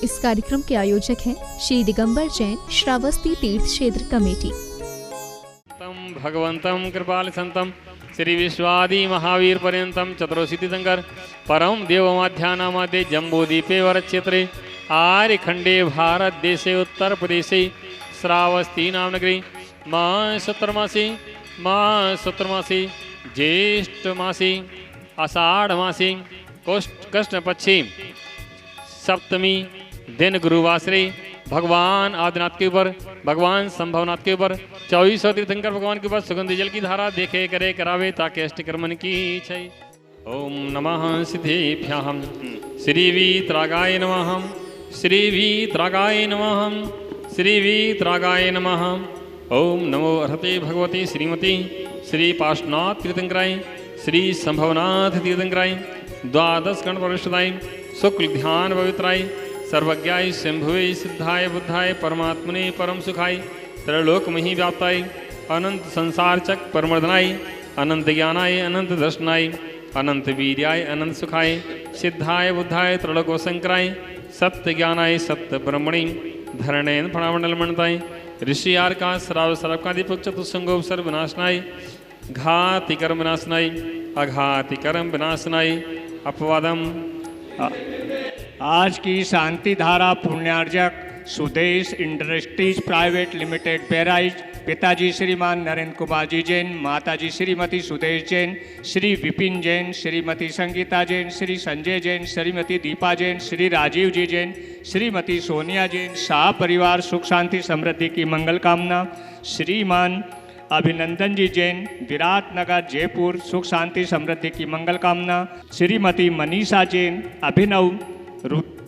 इस कार्यक्रम के आयोजक हैं श्री दिगंबर जैन श्रावस्ती तीर्थ क्षेत्र कमेटी। भगवंतं कृपाल संतम श्री विश्वादि महावीर पर्यंतम चतुर्शीति शंकर परम देवमाध्यानामादे जम्बूदीपे वरक्षेत्रे आर्यखंडे भारत देशे उत्तर प्रदेशे श्रावस्ती नाम नगरी माँ शुत्रमासी ज्येष्ठ मासी आषाढ़ मासी कृष्ण पक्षी सप्तमी दिन गुरुवासरे भगवान आदिनाथ के ऊपर भगवान संभवनाथ के ऊपर 2400 तीर्थंकर भगवान के ऊपर सुगंधी जल की धारा देखे करे करावे ताकि अष्टकर्मन की छै। ओम नमः सिद्धेभ्यः श्री वीतरागाय नमः श्री वीतरागाय नमः श्री वीतरागाय नमः। ओम नमो अर्हते भगवती श्रीमती श्री पार्श्वनाथ तीर्थंकराय श्री संभवनाथ तीर्थंकराय द्वादश गण परिषदाय शुक्ल ध्यान पवित्राय सर्वज्ञाय शंभुवे सिद्धाय बुद्धाय परमात्मने परम सुखाय त्रैलोक मही व्याप्ताय अनंत संसार चक परमर्दनाय अनंत ज्ञानाय अनंत दर्शनाय अनंत वीर्याय अनंत सुखाय सिद्धाय बुद्धाय त्रैलोकोशंकराय सत्य ज्ञानाय सत्य ब्रह्मणि धरणेन फणामंडल मंडताय ऋषि आर का श्राव सर्वकादिपुक चतुसंगोप सर्व विनाशनाय घाति कर्म विनाशनाय अघाति कर्म विनाशनाय अपवादम। आज की शांति धारा पुण्यार्जक Sudesh industries private limited Bahraich पिताजी श्रीमान नरेंद्र कुमार जी जैन, माताजी श्रीमती सुदेश जैन, श्री विपिन जैन, श्रीमती संगीता जैन, श्री संजय जैन, श्रीमती दीपा जैन, श्री राजीव जी जैन, श्रीमती सोनिया जैन, शाह परिवार सुख शांति समृद्धि की मंगल कामना। श्रीमान अभिनंदन जी जैन, विराटनगर जयपुर सुख शांति समृद्धि की मंगल कामना। श्रीमती मनीषा जैन, अभिनव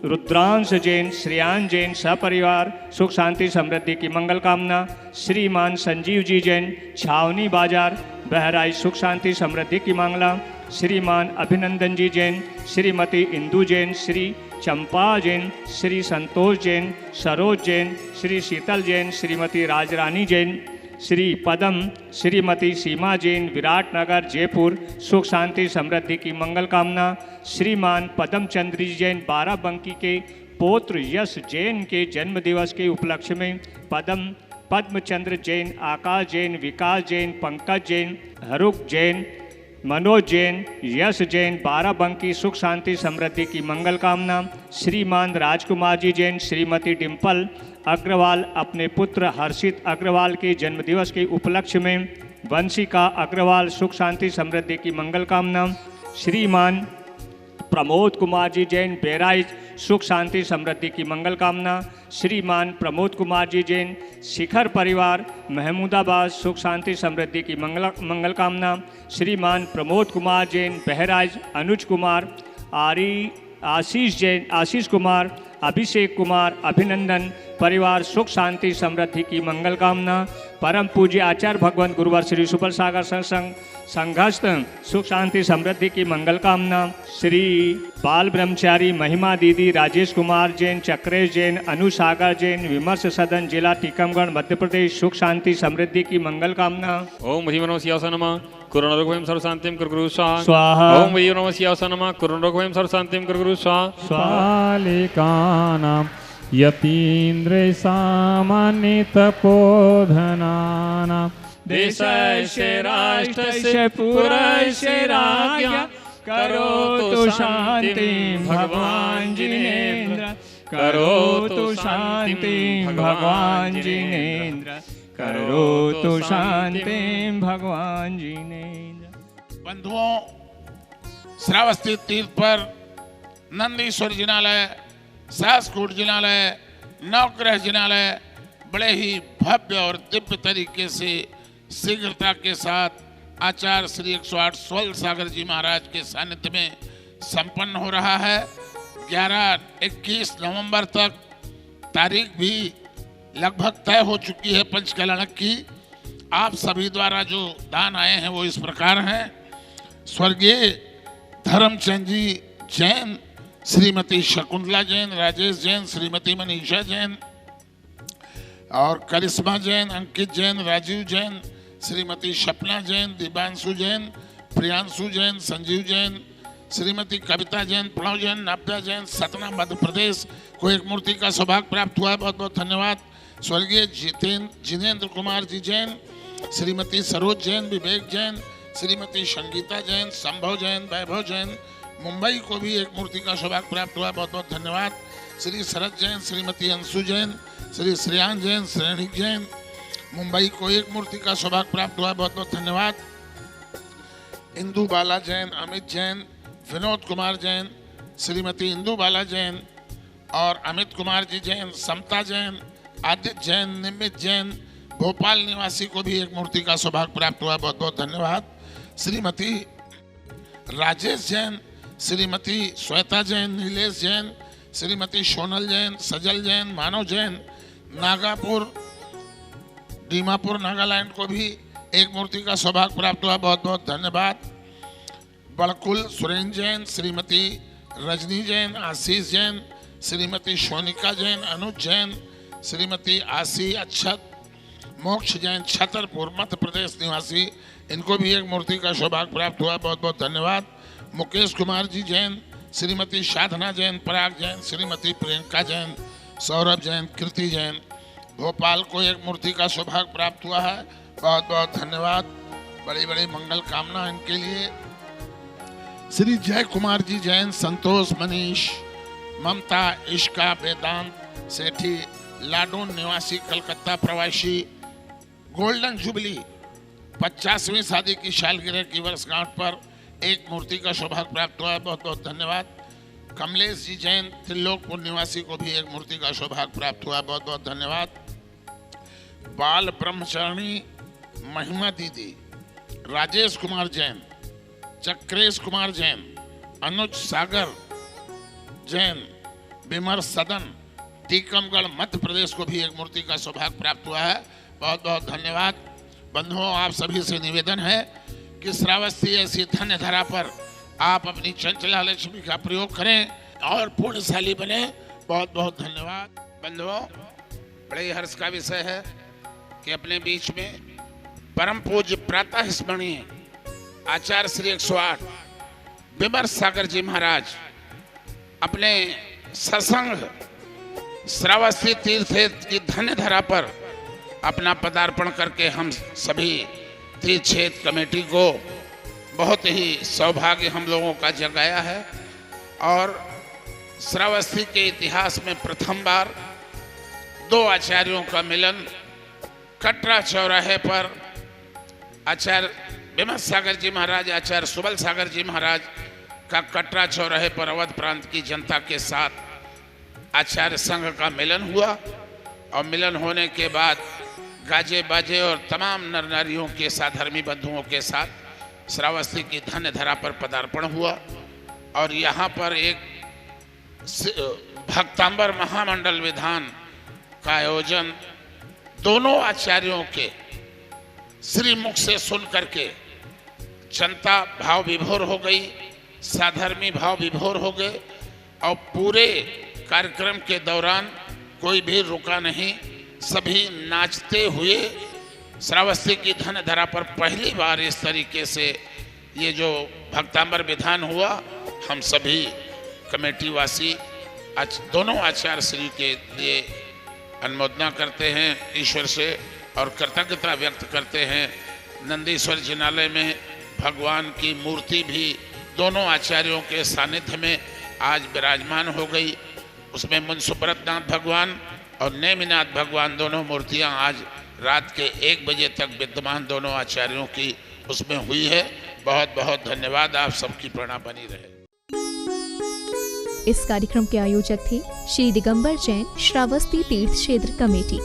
रुद्रांश जैन, श्रेयान जैन सपरिवार सुख शांति समृद्धि की मंगल कामना। श्रीमान संजीव जी जैन, छावनी बाजार बहराइच सुख शांति समृद्धि की मांगला। श्रीमान अभिनंदन जी जैन, श्रीमती इंदू जैन, श्री चंपा जैन, श्री संतोष जैन, सरोज जैन, श्री शीतल जैन, श्रीमती राजरानी जैन, श्री पदम, श्रीमती सीमा जैन, विराटनगर जयपुर सुख शांति समृद्धि की मंगल कामना। श्रीमान पदम चंद्र जी जैन, बाराबंकी के पौत्र यश जैन के जन्म दिवस के उपलक्ष्य में पद्मचंद्र जैन, आकाश जैन, विकास जैन, पंकज जैन, हरूक जैन, मनोज जैन, यश जैन, बाराबंकी सुख शांति समृद्धि की मंगल कामना। श्रीमान राजकुमार जी जैन, श्रीमती डिम्पल अग्रवाल अपने पुत्र हर्षित अग्रवाल के जन्मदिवस के उपलक्ष्य में वंशिका अग्रवाल सुख शांति समृद्धि की मंगल कामना। श्रीमान प्रमोद कुमार जी जैन, बहराइच सुख शांति समृद्धि की मंगल कामना। श्रीमान प्रमोद कुमार जी जैन, शिखर परिवार महमूदाबाद सुख शांति समृद्धि की मंगल कामना। श्रीमान प्रमोद कुमार जैन, बहराइच अनुज कुमार, आशीष जैन, आशीष कुमार, अभिषेक कुमार, अभिनंदन परिवार सुख शांति समृद्धि की मंगल कामना। परम पूज्य आचार्य भगवान गुरुवर श्री सुपर सागर सत्संग संघस्थ सुख शांति समृद्धि की मंगल कामना। श्री बाल ब्रह्मचारी महिमा दीदी, राजेश कुमार जैन, चक्रेश जैन, अनुसागर जैन, विमर्श सदन जिला टीकमगढ़ मध्य प्रदेश सुख शांति समृद्धि की मंगल कामना। ओम ह्रीं नमः शिवाय नमः कुरुणरोगभयं सर्वशान्तिं कुरु स्वाहा। ओम ह्रीं नमः शिवाय नमः कुरुणरोगभयं सर्वशान्तिं कुरु स्वाहा। स्वालिकानां यतीन्द्र सामान्य तपोधनानां देशस्य राष्ट्रस्य पुरस्य राज्ञा करोतु शांति भगवान जिनेन्द्र, करोतु शांति भगवान जिनेन्द्र, करोतु शांति भगवान जिनेन्द्र। बंधुओं, श्रावस्ती तीर्थ पर नंदीश्वर जिनालय, सहस्रकूट जिनालय, नवग्रह जिनालय बड़े ही भव्य और दिव्य तरीके से शीघ्रता के साथ आचार्य श्री 108 स्वल सागर जी महाराज के सानिध्य में संपन्न हो रहा है। 11-21 नवंबर तक तारीख भी लगभग तय हो चुकी है पंचकलण की। आप सभी द्वारा जो दान आए हैं वो इस प्रकार हैं। स्वर्गीय धर्मचंद जी जैन, श्रीमती शकुंतला जैन, राजेश जैन, श्रीमती मनीषा जैन और करिश्मा जैन, अंकित जैन, राजीव जैन, श्रीमती सपना जैन, दिव्यांशु जैन, प्रियांशु जैन, संजीव जैन, श्रीमती कविता जैन, प्रणव जैन, नव्या जैन, सतना मध्य प्रदेश को एक मूर्ति का सौभाग्य प्राप्त हुआ है। बहुत बहुत धन्यवाद। स्वर्गीय जिनेंद्र कुमार जी जैन, श्रीमती सरोज जैन, विवेक जैन, श्रीमती संगीता जैन, संभव जैन, वैभव जैन, मुंबई को भी एक मूर्ति का सौभाग्य प्राप्त हुआ। बहुत बहुत धन्यवाद। श्री शरद जैन, श्रीमती अंशु जैन, श्री श्रेयान जैन, श्रेणी जैन, मुंबई को एक मूर्ति का सौभाग्य प्राप्त हुआ। बहुत बहुत धन्यवाद। इंदु बाला जैन, अमित जैन, विनोद कुमार जैन, श्रीमती इंदु बाला जैन और अमित कुमार जी जैन, समता जैन, आदित्य जैन, निमित जैन, भोपाल निवासी को भी एक मूर्ति का सौभाग्य प्राप्त हुआ। बहुत बहुत धन्यवाद। श्रीमती राजेश जैन, श्रीमती श्वेता जैन, नीलेश जैन, श्रीमती सोनल जैन, सजल जैन, मानव जैन, नागापुर दीमापुर नागालैंड को भी एक मूर्ति का सौभाग्य प्राप्त हुआ। बहुत बहुत धन्यवाद। बड़कुल सुरेंद्र जैन, श्रीमती रजनी जैन, आशीष जैन, श्रीमती सोनिका जैन, अनुज जैन, श्रीमती आशी अक्षत, मोक्ष जैन, छतरपुर मध्य प्रदेश निवासी, इनको भी एक मूर्ति का सौभाग्य प्राप्त हुआ। बहुत बहुत धन्यवाद। मुकेश कुमार जी जैन, श्रीमती साधना जैन, पराग जैन, श्रीमती प्रियंका जैन, सौरभ जैन, कृति जैन, भोपाल को एक मूर्ति का सौभाग्य प्राप्त हुआ है। बहुत बहुत धन्यवाद। बड़ी बड़ी मंगल कामना इनके लिए। श्री जय कुमार जी जैन, संतोष, मनीष, ममता, इश्का, वेदांत सेठी, लाडून निवासी, कलकत्ता प्रवासी, गोल्डन जुबली 50वीं शादी की सालगिरह की वर्षगांठ पर एक मूर्ति का सौभाग्य प्राप्त हुआ है। बहुत बहुत धन्यवाद। कमलेश जी जैन, त्रिलोकपुर निवासी को भी एक मूर्ति का सौभाग्य प्राप्त हुआ है। बहुत बहुत धन्यवाद। बाल ब्रह्मचारिणी महिमा दीदी, राजेश कुमार जैन, चक्रेश कुमार जैन, अनुज सागर जैन, विमर सदन, टीकमगढ़ मध्य प्रदेश को भी एक मूर्ति का सौभाग्य प्राप्त हुआ है। बहुत बहुत धन्यवाद। बंधुओं, आप सभी से निवेदन है कि श्रावस्ती ऐसी धन्य धरा पर आप अपनी चंचला लक्ष्मी का प्रयोग करें और पुण्यशाली बने। बहुत बहुत धन्यवाद। बंधुओं, बड़े हर्ष का विषय है कि अपने बीच में परम पूज्य प्रातः स्मरणीय आचार्य श्री 108 विमर सागर जी महाराज अपने सत्संग श्रावस्ती तीर्थ की धन्य धरा पर अपना पदार्पण करके हम सभी तीर्थ क्षेत्र कमेटी को बहुत ही सौभाग्य हम लोगों का जगाया है। और श्रावस्ती के इतिहास में प्रथम बार दो आचार्यों का मिलन कटरा चौराहे पर आचार्य विमल सागर जी महाराज, आचार्य सुबल सागर जी महाराज का कटरा चौराहे पर अवध प्रांत की जनता के साथ आचार्य संघ का मिलन हुआ। और मिलन होने के बाद गाजे बाजे और तमाम नर नारियों के साथ, धर्मी बंधुओं के साथ श्रावस्ती की धन्य धरा पर पदार्पण हुआ। और यहाँ पर एक भक्तांबर महामंडल विधान का आयोजन दोनों आचार्यों के श्री मुख से सुन करके जनता भाव विभोर हो गई, साधर्मी भाव विभोर हो गए। और पूरे कार्यक्रम के दौरान कोई भी रुका नहीं, सभी नाचते हुए श्रावस्ती की धन्य धरा पर पहली बार इस तरीके से ये जो भक्तांबर विधान हुआ, हम सभी कमेटी वासी दोनों आचार्य श्री के लिए अनुमोदना करते हैं ईश्वर से और कृतज्ञता व्यक्त करते हैं। नंदीश्वर जिनालय में भगवान की मूर्ति भी दोनों आचार्यों के सानिध्य में आज विराजमान हो गई। उसमें मुंसुब्रतनाथ भगवान और नेमिनाथ भगवान दोनों मूर्तियां आज रात के 1 बजे तक विद्यमान दोनों आचार्यों की उसमें हुई है। बहुत बहुत धन्यवाद। आप सबकी प्रेरणा बनी रहे। इस कार्यक्रम के आयोजक थे श्री दिगंबर जैन, श्रावस्ती तीर्थ क्षेत्र कमेटी।